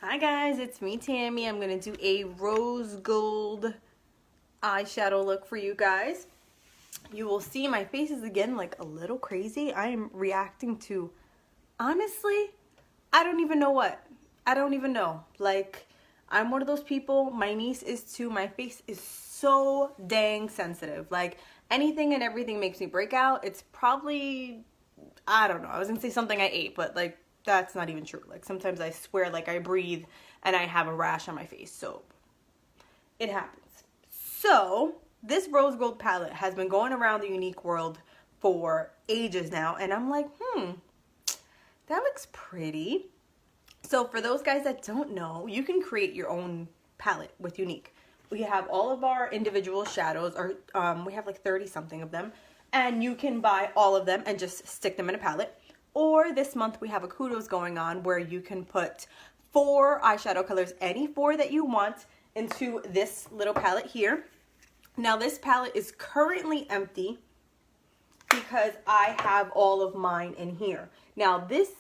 Hi guys, it's me Tammy. I'm going to do a rose gold eyeshadow look for you guys. You will see my face is again like a little crazy. I am reacting to, honestly, I don't even know what. I don't even know. Like, I'm one of those people, my niece is too, my face is so dang sensitive. Like, anything and everything makes me break out. It's probably, I don't know, I was gonna say something I ate, but like, that's not even true. Like, sometimes I swear, like, I breathe and I have a rash on my face, so it happens. So, this rose gold palette has been going around the Unique world for ages now, and I'm like, that looks pretty. So for those guys that don't know, you can create your own palette with Unique. We have all of our individual shadows, or we have like 30 something of them, and you can buy all of them and just stick them in a palette. Or this month we have a kudos going on where you can put 4 eyeshadow colors, any 4 that you want, into this little palette here. Now this palette is currently empty because I have all of mine in here. Now this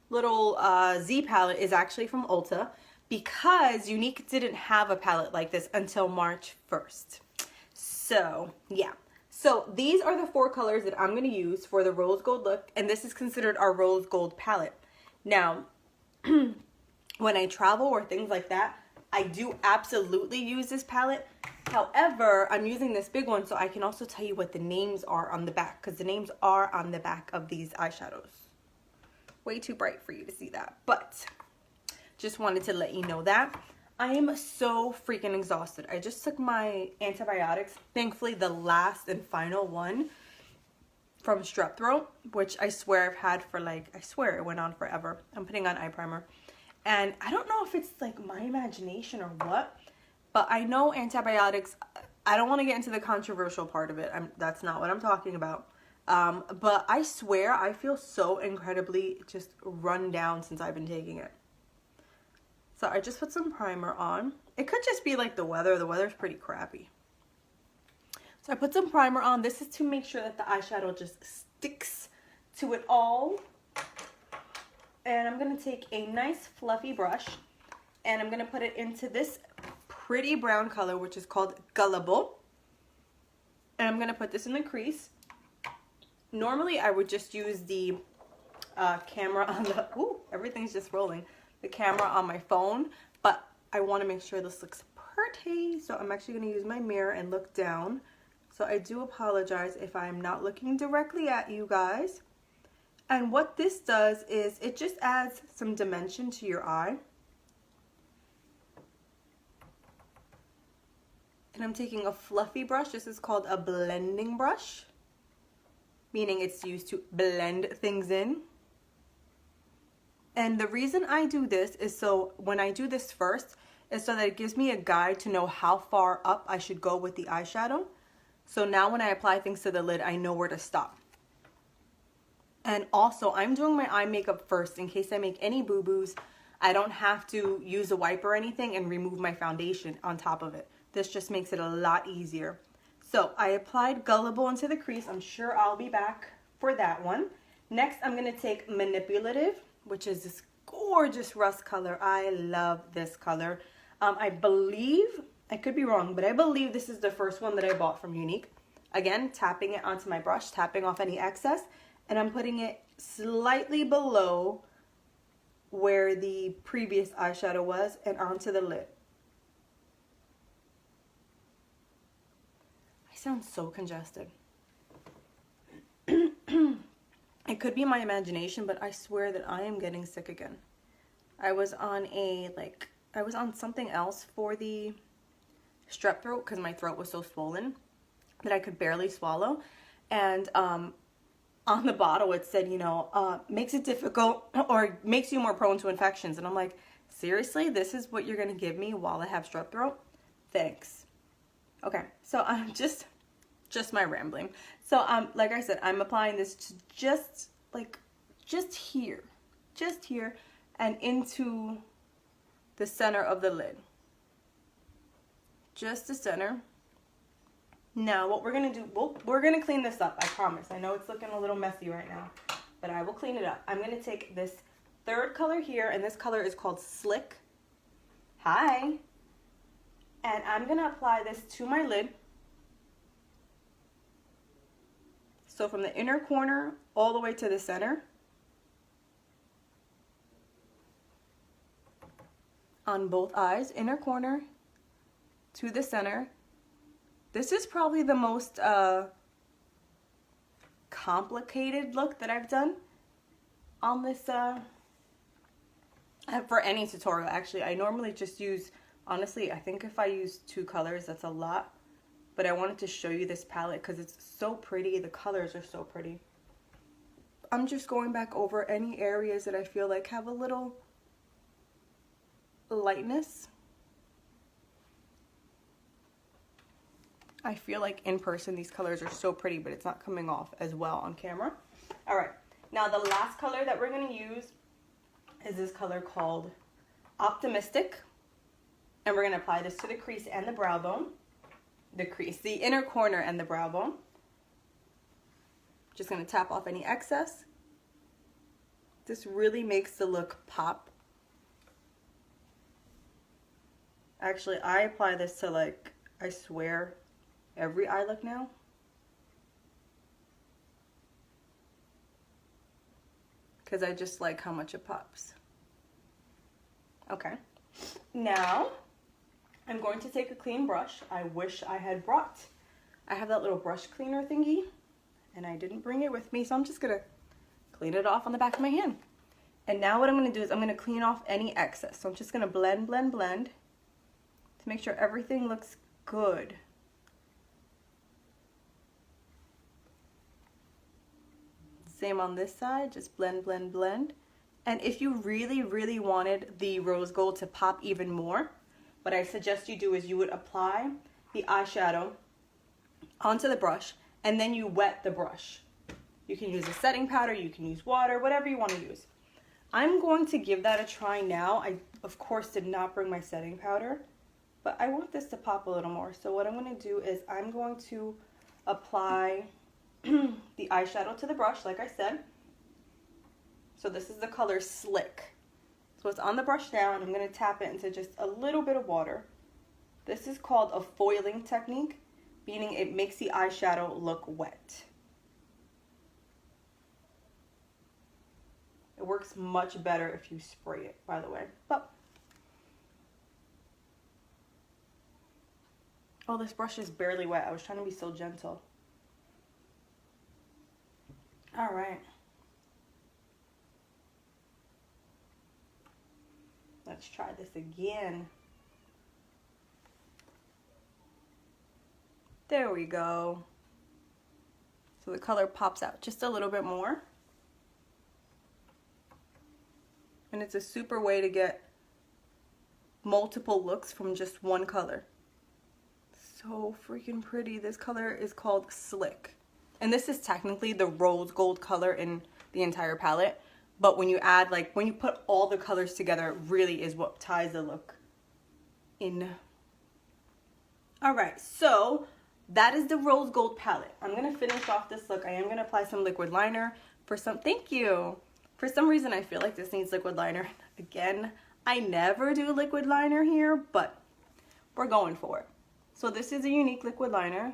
little Z palette is actually from Ulta because Unique didn't have a palette like this until March 1st. So yeah. So these are the 4 colors that I'm going to use for the rose gold look, and this is considered our rose gold palette. Now, when I travel or things like that, I do absolutely use this palette. However, I'm using this big one so I can also tell you what the names are on the back, because the names are on the back of these eyeshadows. Way too bright for you to see that, but just wanted to let you know that. I am so freaking exhausted. I just took my antibiotics, thankfully the last and final one from strep throat, which I swear I've had for like, I swear it went on forever. I'm putting on eye primer, and I don't know if it's like my imagination or what, but I know antibiotics, I don't want to get into the controversial part of it. That's not what I'm talking about. But I swear I feel so incredibly just run down since I've been taking it. So I just put some primer on. It could just be like the weather. The weather's pretty crappy. So I put some primer on. This is to make sure that the eyeshadow just sticks to it all. And I'm going to take a nice fluffy brush and I'm going to put it into this pretty brown color, which is called Gullible. And I'm going to put this in the crease. Normally I would just use the camera on the, everything's just rolling. The camera on my phone, but I want to make sure this looks pretty, so I'm actually going to use my mirror and look down. So I do apologize if I'm not looking directly at you guys. And what this does is it just adds some dimension to your eye. And I'm taking a fluffy brush. This is called a blending brush, meaning it's used to blend things in. And the reason I do this is so when I do this first is so that it gives me a guide to know how far up I should go with the eyeshadow. So now when I apply things to the lid, I know where to stop. And also I'm doing my eye makeup first in case I make any boo-boos. I don't have to use a wipe or anything and remove my foundation on top of it. This just makes it a lot easier. So I applied Gullible into the crease. I'm sure I'll be back for that one. Next, I'm going to take Manipulative, which is this gorgeous rust color. I love this color. I believe, I could be wrong, but I believe this is the first one that I bought from Unique. Again, tapping it onto my brush, tapping off any excess, and I'm putting it slightly below where the previous eyeshadow was and onto the lid. I sound so congested. It could be my imagination, but I swear that I am getting sick again. I was on something else for the strep throat because my throat was so swollen that I could barely swallow. And on the bottle it said, you know, makes it difficult or makes you more prone to infections. And I'm like, seriously? This is what you're going to give me while I have strep throat? Thanks. Okay, so I'm just my rambling. So like I said, I'm applying this to just here and into the center of the lid. Just the center. Now what we're gonna do, we're gonna clean this up, I promise. I know it's looking a little messy right now, but I will clean it up. I'm gonna take this third color here, and this color is called Slick. Hi. And I'm going to apply this to my lid. So from the inner corner all the way to the center. On both eyes, inner corner to the center. This is probably the most complicated look that I've done on this for any tutorial. Actually, I normally just use, honestly, I think if I use 2 colors, that's a lot. But I wanted to show you this palette because it's so pretty. The colors are so pretty. I'm just going back over any areas that I feel like have a little lightness. I feel like in person these colors are so pretty, but it's not coming off as well on camera. All right, now the last color that we're going to use is this color called Optimistic, and we're going to apply this to the crease and the brow bone. The inner corner and the brow bone. Just going to tap off any excess. This really makes the look pop. Actually, I apply this to, like, I swear, every eye look now. Because I just like how much it pops. Okay. Now, I'm going to take a clean brush. I wish I had brought. I have that little brush cleaner thingy, and I didn't bring it with me, so I'm just going to clean it off on the back of my hand. And now what I'm going to do is I'm going to clean off any excess. So I'm just going to blend, blend, blend to make sure everything looks good. Same on this side, just blend, blend, blend. And if you really, really wanted the rose gold to pop even more, what I suggest you do is you would apply the eyeshadow onto the brush and then you wet the brush. You can use a setting powder, you can use water, whatever you want to use. I'm going to give that a try now. I, of course, did not bring my setting powder, but I want this to pop a little more. So what I'm going to do is I'm going to apply the eyeshadow to the brush, like I said. So this is the color Slick. So it's on the brush now, and I'm going to tap it into just a little bit of water. This is called a foiling technique, meaning it makes the eyeshadow look wet. It works much better if you spray it, by the way. But oh, this brush is barely wet. I was trying to be so gentle. All right. Let's try this again. There we go. So the color pops out just a little bit more. And it's a super way to get multiple looks from just one color. So freaking pretty. This color is called Slick. And this is technically the rose gold color in the entire palette. But when you add, like, when you put all the colors together, it really is what ties the look in. All right, so that is the rose gold palette. I'm going to finish off this look. I am going to apply some liquid liner for some, thank you. For some reason, I feel like this needs liquid liner. Again, I never do liquid liner here, but we're going for it. So this is a unique liquid liner.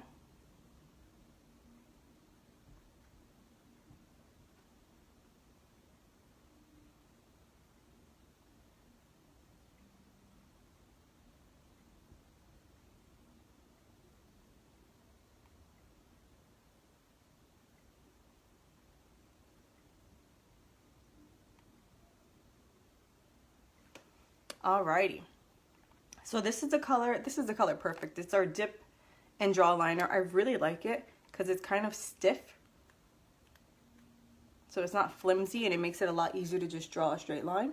Alrighty, so this is the color Perfect. It's our dip and draw liner. I really like it because it's kind of stiff, so it's not flimsy, and it makes it a lot easier to just draw a straight line.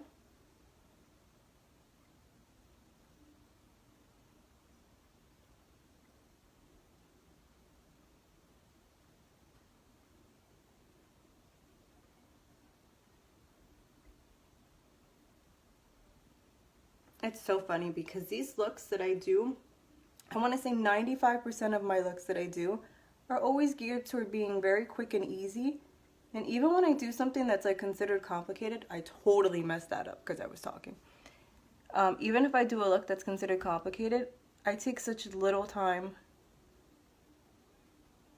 It's so funny because these looks that I do, I want to say 95% of my looks that I do are always geared toward being very quick and easy. And even when I do something that's like considered complicated, I totally mess that up because I was talking. Even if I do a look that's considered complicated, I take such little time.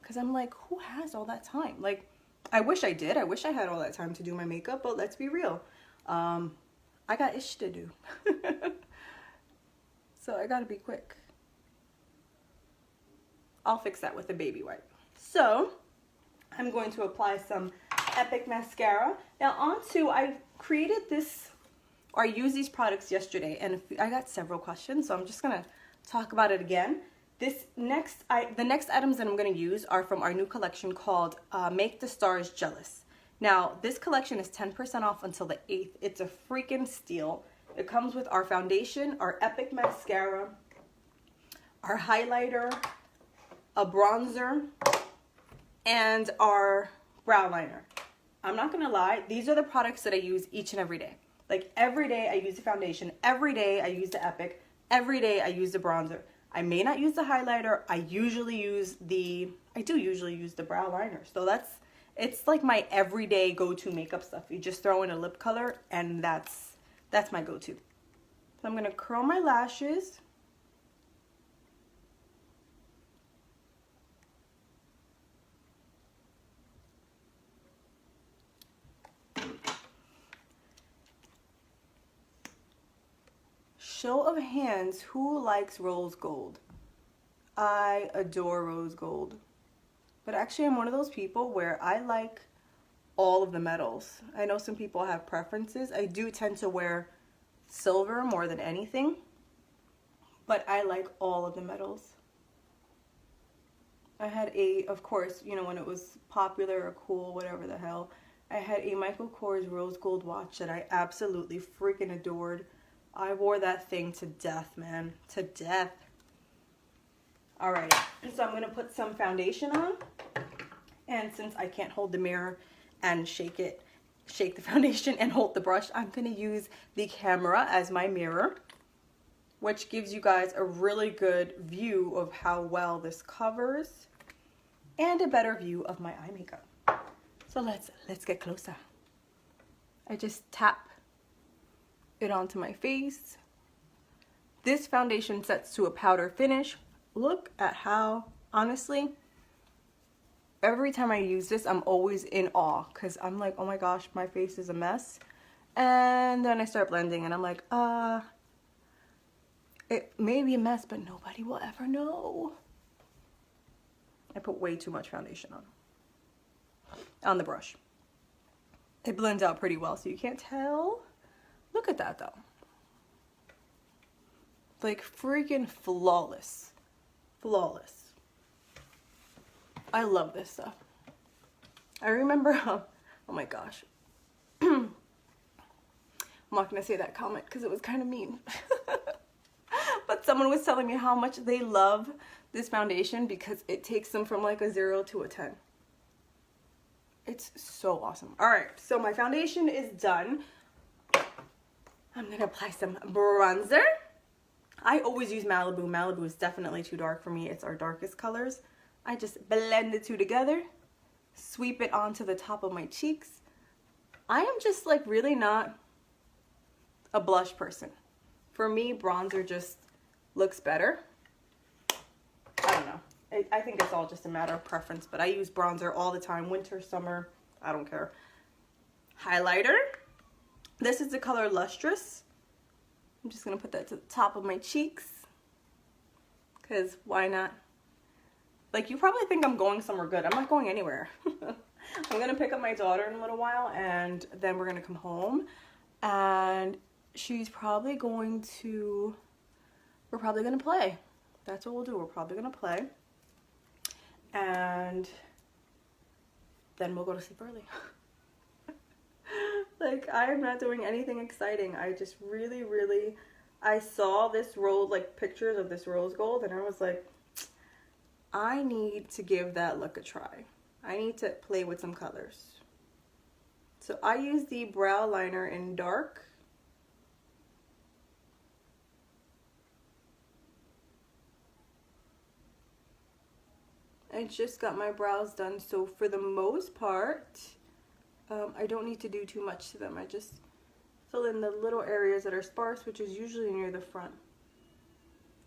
Because I'm like, who has all that time? Like, I wish I did. I wish I had all that time to do my makeup, but let's be real. I got ish to do. So I gotta be quick. I'll fix that with a baby wipe. So I'm going to apply some Epic mascara. Now I created this, or I used these products yesterday, and I got several questions, so I'm just gonna talk about it again. The next items that I'm gonna use are from our new collection called Make the Stars Jealous. Now this collection is 10% off until the 8th. It's a freaking steal. It comes with our foundation, our Epic mascara, our highlighter, a bronzer, and our brow liner. I'm not gonna lie, these are the products that I use each and every day. Like every day I use the foundation, every day I use the Epic, every day I use the bronzer. I may not use the highlighter. I do usually use the brow liner. So it's like my everyday go-to makeup stuff. You just throw in a lip color and that's my go-to. So I'm gonna curl my lashes. Show of hands, who likes rose gold? I adore rose gold. But actually I'm one of those people where I like all of the metals. I know some people have preferences. I do tend to wear silver more than anything, but I like all of the metals. I had of course, you know, when it was popular or cool, whatever the hell, I had a Michael Kors rose gold watch that I absolutely freaking adored. I wore that thing to death, man, to death. Alright, so I'm gonna put some foundation on, and since I can't hold the mirror and shake the foundation and hold the brush, I'm gonna use the camera as my mirror, which gives you guys a really good view of how well this covers and a better view of my eye makeup. So let's get closer. I just tap it onto my face. This foundation sets to a powder finish. Look at how, honestly, every time I use this, I'm always in awe because I'm like, oh my gosh, my face is a mess. And then I start blending and I'm like, it may be a mess, but nobody will ever know. I put way too much foundation on the brush. It blends out pretty well, so you can't tell. Look at that though. Like freaking flawless. Flawless. I love this stuff. I remember, oh my gosh. I'm not gonna say that comment because it was kind of mean. But someone was telling me how much they love this foundation because it takes them from like a 0 to a 10. It's so awesome. Alright, so my foundation is done. I'm gonna apply some bronzer. I always use Malibu. Malibu is definitely too dark for me. It's our darkest colors. I just blend the two together, sweep it onto the top of my cheeks. I am just like really not a blush person. For me, bronzer just looks better. I don't know. I think it's all just a matter of preference, but I use bronzer all the time. Winter, summer, I don't care. Highlighter. This is the color Lustrous. I'm just going to put that to the top of my cheeks. Because why not? Like, you probably think I'm going somewhere good. I'm not going anywhere. I'm going to pick up my daughter in a little while, and then we're going to come home. And she's probably going to... We're probably going to play. That's what we'll do. We're probably going to play. And then we'll go to sleep early. Like, I am not doing anything exciting. I just really, I saw this rose, like pictures of this rose gold, and I was like, I need to give that look a try. I need to play with some colors. So I use the brow liner in dark. I just got my brows done, so for the most part, I don't need to do too much to them. I just fill in the little areas that are sparse, which is usually near the front.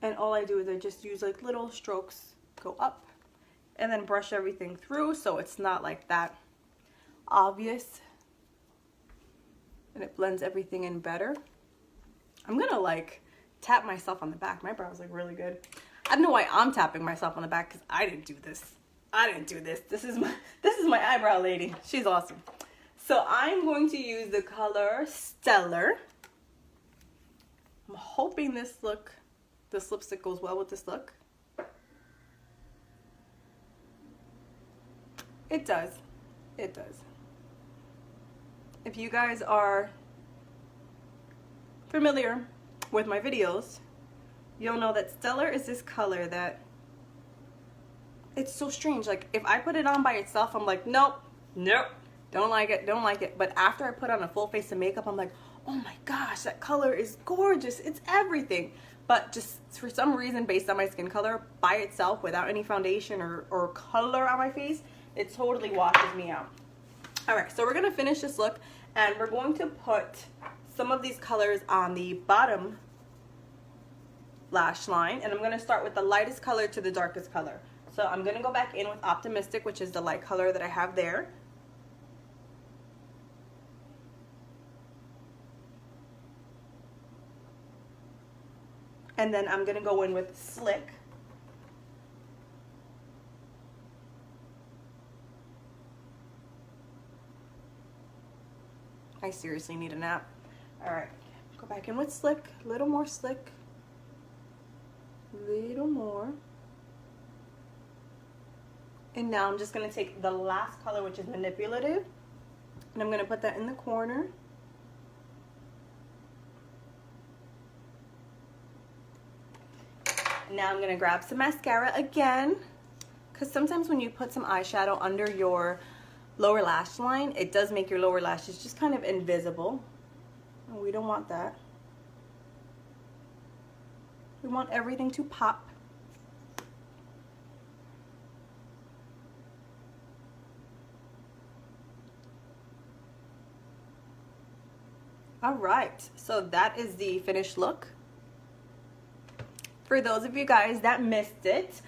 And all I do is I just use like little strokes, go up, and then brush everything through so it's not like that obvious. And it blends everything in better. I'm gonna like tap myself on the back. My brows look really good. I don't know why I'm tapping myself on the back because I didn't do this. I didn't do this. This is my eyebrow lady. She's awesome. So I'm going to use the color Stellar. I'm hoping this lipstick goes well with this look. It does. It does. If you guys are familiar with my videos, you'll know that Stellar is this color that it's so strange. Like if I put it on by itself, I'm like, nope, don't like it, don't like it. But after I put on a full face of makeup, I'm like, oh my gosh, that color is gorgeous. It's everything. But just for some reason, based on my skin color, by itself, without any foundation or color on my face, it totally washes me out. All right, so we're gonna finish this look and we're going to put some of these colors on the bottom lash line, and I'm gonna start with the lightest color to the darkest color. So I'm gonna go back in with Optimistic, which is the light color that I have there. And then I'm gonna go in with Slick. I seriously need a nap. All right, go back in with Slick, a little more Slick, little more. And now I'm just gonna take the last color, which is Manipulative, and I'm gonna put that in the corner. Now I'm gonna grab some mascara again, because sometimes when you put some eyeshadow under your lower lash line, it does make your lower lashes just kind of invisible. And we don't want that. We want everything to pop. All right, so that is the finished look. For those of you guys that missed it,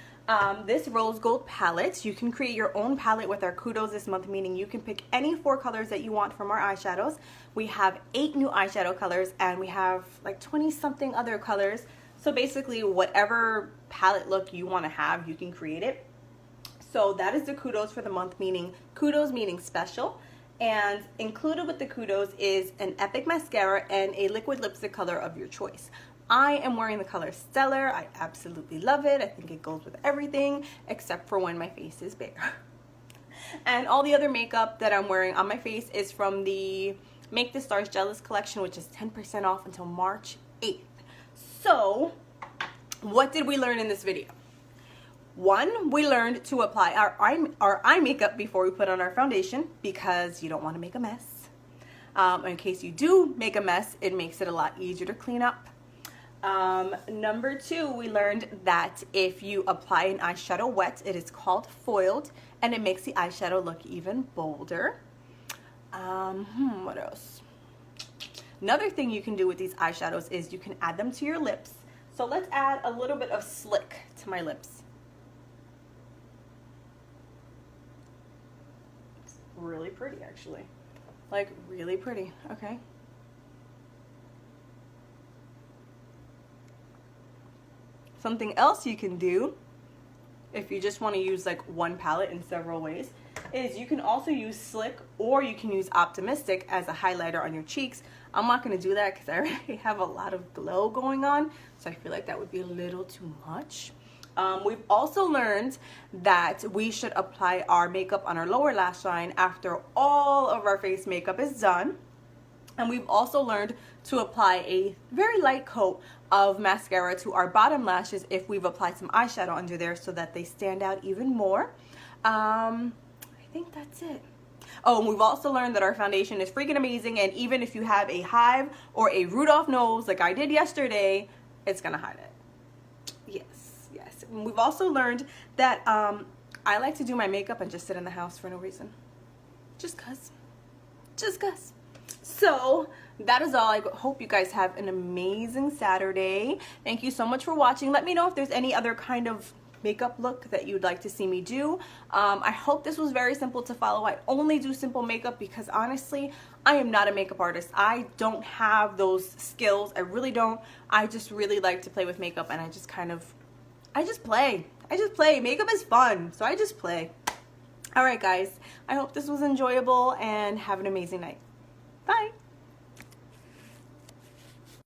this rose gold palette, you can create your own palette with our kudos this month, meaning you can pick any 4 colors that you want from our eyeshadows. We have 8 new eyeshadow colors and we have like 20 something other colors. So basically whatever palette look you want to have, you can create it. So that is the kudos for the month, meaning kudos meaning special. And included with the kudos is an epic mascara and a liquid lipstick color of your choice. I am wearing the color Stellar. I absolutely love it. I think it goes with everything except for when my face is bare. And all the other makeup that I'm wearing on my face is from the Make the Stars Jealous collection, which is 10% off until March 8th. So, what did we learn in this video? 1, we learned to apply our eye makeup before we put on our foundation because you don't want to make a mess. In case you do make a mess, it makes it a lot easier to clean up. Number 2, we learned that if you apply an eyeshadow wet, it is called foiled, and it makes the eyeshadow look even bolder. What else? Another thing you can do with these eyeshadows is you can add them to your lips. So let's add a little bit of Slick to my lips. It's really pretty, actually. Like, really pretty. Okay. Something else you can do, if you just want to use like one palette in several ways, is you can also use Slick or you can use Optimistic as a highlighter on your cheeks. I'm not going to do that because I already have a lot of glow going on, so I feel like that would be a little too much. We've also learned that we should apply our makeup on our lower lash line after all of our face makeup is done. And we've also learned to apply a very light coat of mascara to our bottom lashes if we've applied some eyeshadow under there so that they stand out even more. I think that's it. Oh, and we've also learned that our foundation is freaking amazing, and even if you have a hive or a Rudolph nose like I did yesterday, it's gonna hide it. Yes, yes. And we've also learned that I like to do my makeup and just sit in the house for no reason. Just cuz. So that is all. I hope you guys have an amazing Saturday. Thank you so much for watching. Let me know if there's any other kind of makeup look that you'd like to see me do. I hope this was very simple to follow. I only do simple makeup because honestly, I am not a makeup artist. I don't have those skills. I really don't. I just really like to play with makeup, and I just play. I just play. Makeup is fun, so I just play. All right, guys. I hope this was enjoyable, and have an amazing night. Bye.